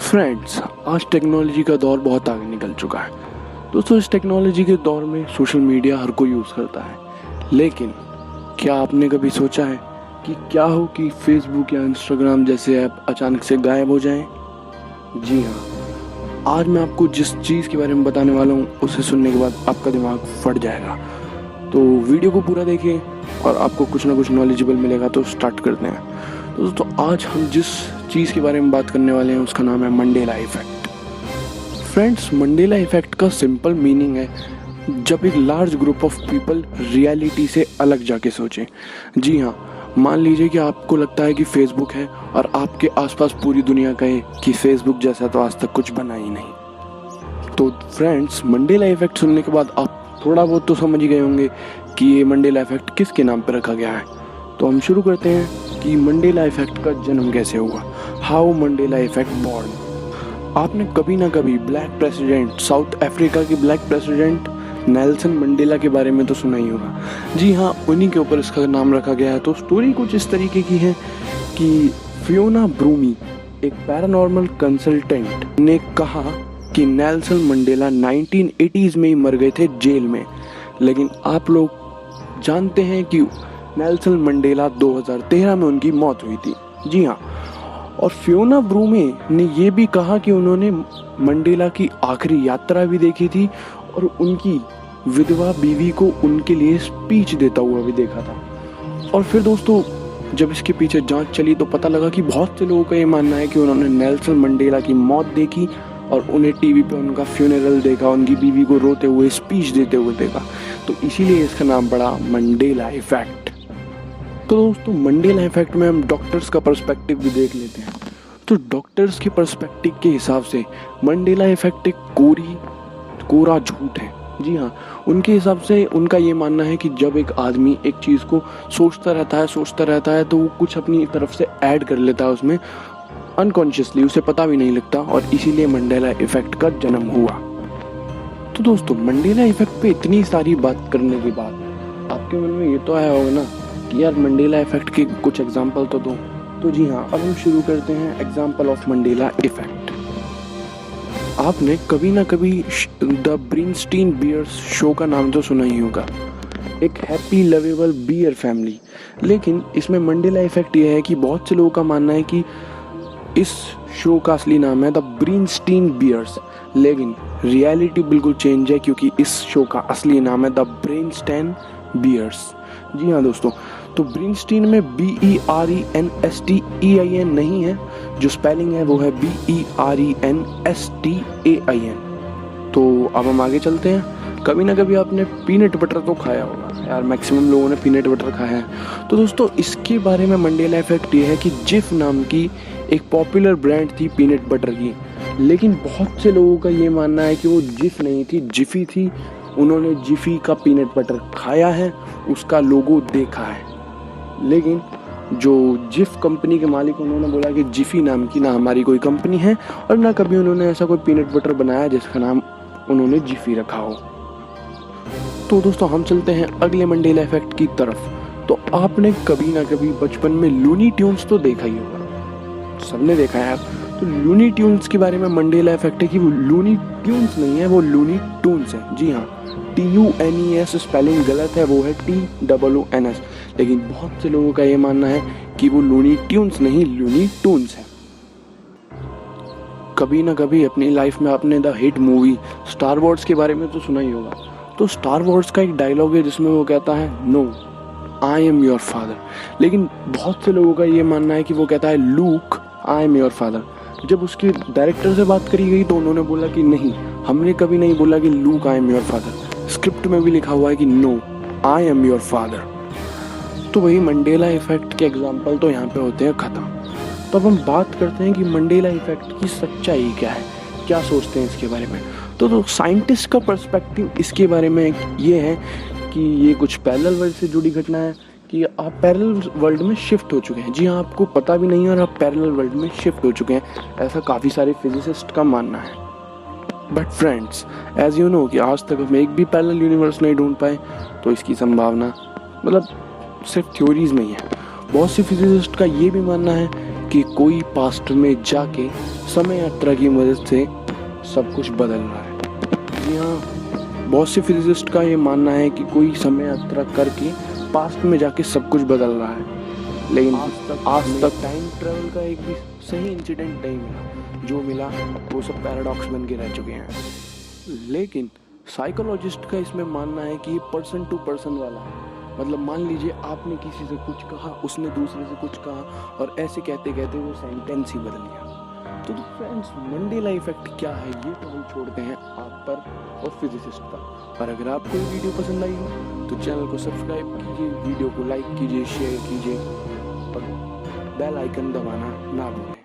Friends, आज technology का दौर बहुत आगे निकल चुका है। दोस्तों, इस टेक्नोलॉजी के दौर में सोशल मीडिया हर कोई यूज़ करता है, लेकिन क्या आपने कभी सोचा है कि क्या हो कि फेसबुक या इंस्टाग्राम जैसे ऐप अचानक से गायब हो जाएं? जी हाँ, आज मैं आपको जिस चीज़ के बारे में बताने वाला हूँ उसे सुनने के बाद आपका दिमाग फट जाएगा। तो वीडियो को पूरा देखिए और आपको कुछ ना कुछ नॉलेजेबल मिलेगा। तो स्टार्ट करते हैं। तो दोस्तों, आज हम जिस चीज़ के बारे में बात करने वाले हैं उसका नाम है Mandela effect. Friends, Mandela effect का सिंपल मीनिंग है जब एक large group of people reality से अलग जाके सोचें। जी हाँ, मान लीजिए कि आपको लगता है कि फेसबुक है और आपके आसपास पूरी दुनिया कहे कि फेसबुक जैसा तो आज तक कुछ बना ही नहीं। तो फ्रेंड्स, मंडेला इफेक्ट सुनने के बाद आप थोड़ा बहुत तो समझ ही गए होंगे कि ये मंडेला इफेक्ट किसके नाम पर रखा गया है। तो हम शुरू करते हैं कि मंडेला इफेक्ट का जन्म कैसे हुआ। How Mandela effect born. आपने कभी ना कभी ब्लैक प्रेसिडेंट, साउथ अफ्रीका के ब्लैक प्रेसिडेंट नेल्सन मंडेला के बारे में तो सुना ही होगा। जी हाँ, उन्हीं के ऊपर इसका नाम रखा गया है। तो स्टोरी कुछ इस तरीके की है कि फियोना ब्रूमी, एक पैरानॉर्मल कंसल्टेंट, ने कहा कि नेल्सन मंडेला 1980s में ही मर गए थे जेल में। लेकिन आप लोग जानते हैं कि नेल्सन मंडेला 2013 में उनकी मौत हुई थी। जी हाँ, और फियोना ब्रूमे ने ये भी कहा कि उन्होंने मंडेला की आखिरी यात्रा भी देखी थी और उनकी विधवा बीवी को उनके लिए स्पीच देता हुआ भी देखा था। और फिर दोस्तों, जब इसके पीछे जांच चली तो पता लगा कि बहुत से लोगों का ये मानना है कि उन्होंने नेल्सन मंडेला की मौत देखी और उन्हें टीवी पे उनका फ्यूनरल देखा, उनकी बीवी को रोते हुए स्पीच देते हुए देखा। तो इसीलिए इसका नाम पड़ा मंडेला इफेक्ट। तो दोस्तों, मंडेला इफेक्ट में हम डॉक्टर्स का पर्सपेक्टिव भी देख लेते हैं। तो डॉक्टर्स के पर्सपेक्टिव के हिसाब से मंडेला इफेक्ट एक कोरा झूठ है। जी हाँ, उनके हिसाब से उनका ये मानना है कि जब एक आदमी एक चीज़ को सोचता रहता है तो वो कुछ अपनी तरफ से ऐड कर लेता है उसमें अनकॉन्शियसली, उसे पता भी नहीं लगता, और इसीलिए मंडेला इफेक्ट का जन्म हुआ। तो दोस्तों, मंडेला इफेक्ट पे इतनी सारी बात करने के बाद आपके मन में ये तो आया होगा ना कि यार मंडेला इफेक्ट के कुछ एग्जाम्पल तो दो। तो जी हाँ, अब हम शुरू करते हैं एग्जाम्पल ऑफ मंडेला इफेक्ट। आपने कभी ना कभी द ब्रिनस्टीन बियर्स शो का नाम तो सुना ही होगा। एक हैप्पी लवेबल बियर फैमिली। लेकिन इसमें मंडेला इफेक्ट यह है कि बहुत से लोगों का मानना है कि इस शो का असली नाम है द ब्रिनस्टीन बियर्स, लेकिन रियलिटी बिल्कुल चेंज है क्योंकि इस शो का असली नाम है द ब्रेनस्टेन बियर्स। जी हाँ दोस्तों, तो ब्रिनस्टीन में BERENSTEIN नहीं है, जो स्पेलिंग है वो है BERENSTAIN। तो अब हम आगे चलते हैं। कभी ना कभी आपने पीनट बटर तो खाया होगा यार, मैक्सिमम लोगों ने पीनट बटर खाया है। तो दोस्तों, इसके बारे में मंडेला इफेक्ट ये है कि जिफ नाम की एक पॉपुलर ब्रांड थी पीनट बटर की, लेकिन बहुत से लोगों का ये मानना है कि वो जिफ नहीं थी, जिफी थी। उन्होंने जिफी का पीनट बटर खाया है, उसका लोगो देखा है, लेकिन जो जिफ कंपनी के मालिक उन्होंने बोला कि जिफी नाम की ना हमारी कोई कंपनी है और ना कभी उन्होंने ऐसा कोई पीनट बटर बनाया जिसका नाम उन्होंने जिफी रखा हो। तो दोस्तों, हम चलते हैं अगले मंडेला इफेक्ट की तरफ। तो आपने कभी ना कभी बचपन में लूनी ट्यून्स तो देखा ही होगा, सबने देखा है यार। तो लूनी ट्यून्स के बारे में मंडेला इफेक्ट है कि वो लूनी ट्यून्स नहीं है, वो लूनी टून्स है। जी हाँ, TUNES स्पेलिंग गलत है, वो है TOONS। लेकिन बहुत से लोगों का ये मानना है कि वो लूनी ट्यून्स नहीं, लूनी टून्स है। कभी ना कभी अपनी लाइफ में आपने the hit movie star Wars के बारे में तो सुना ही होगा। तो स्टार वॉर्स का एक डायलॉग है जिसमें वो कहता है, no I am your father. लेकिन बहुत से लोगों का ये मानना है कि वो कहता है, look I am your father. जब उसके डायरेक्टर से बात करी गई तो उन्होंने बोला कि नहीं, हमने कभी नहीं बोला कि Luke I am your father. Script में भी लिखा हुआ है कि no I am your father. तो वही मंडेला इफेक्ट के एग्जाम्पल तो यहाँ पे होते हैं खत्म। तो अब हम बात करते हैं कि मंडेला इफेक्ट की सच्चाई क्या है, क्या सोचते हैं इसके बारे में। तो साइंटिस्ट का पर्सपेक्टिव इसके बारे में ये है कि ये कुछ पैरेलल वर्ल्ड से जुड़ी घटना है, कि आप पैरेलल वर्ल्ड में शिफ्ट हो चुके हैं। जी हाँ, आपको पता भी नहीं है और आप पैरेलल वर्ल्ड में शिफ्ट हो चुके हैं, ऐसा काफ़ी सारे फिजिसिस्ट का मानना है। But friends, as you know कि आज तक हम एक भी पैरेलल यूनिवर्स नहीं ढूंढ पाए, तो इसकी संभावना मतलब सिर्फ थ्योरीज में ही है। बहुत से फिजिसिस्ट का ये भी मानना है कि कोई पास्ट में जाके समय यात्रा की मदद से सब कुछ बदल रहा है। जी हाँ, बहुत से फिजिसिस्ट का ये मानना है कि कोई समय यात्रा करके पास्ट में जाके सब कुछ बदल रहा है, लेकिन आज तक टाइम ट्रेवल का एक भी सही इंसिडेंट नहीं मिला। जो मिला वो सब पैराडॉक्स बन के रह चुके हैं। लेकिन साइकोलॉजिस्ट का इसमें मानना है कि ये पर्सन टू पर्सन वाला है। मतलब मान लीजिए आपने किसी से कुछ कहा, उसने दूसरे से कुछ कहा, और ऐसे कहते कहते वो सेंटेंस ही बदल गया। तो फ्रेंड्स, मंडेला इफेक्ट क्या है ये तो हम छोड़ते हैं आप पर और फिजिसिस्ट पर। और अगर आपको ये वीडियो पसंद आई हो तो चैनल को सब्सक्राइब कीजिए, वीडियो को लाइक कीजिए, शेयर कीजिए और बेल आइकन दबाना ना भूलें।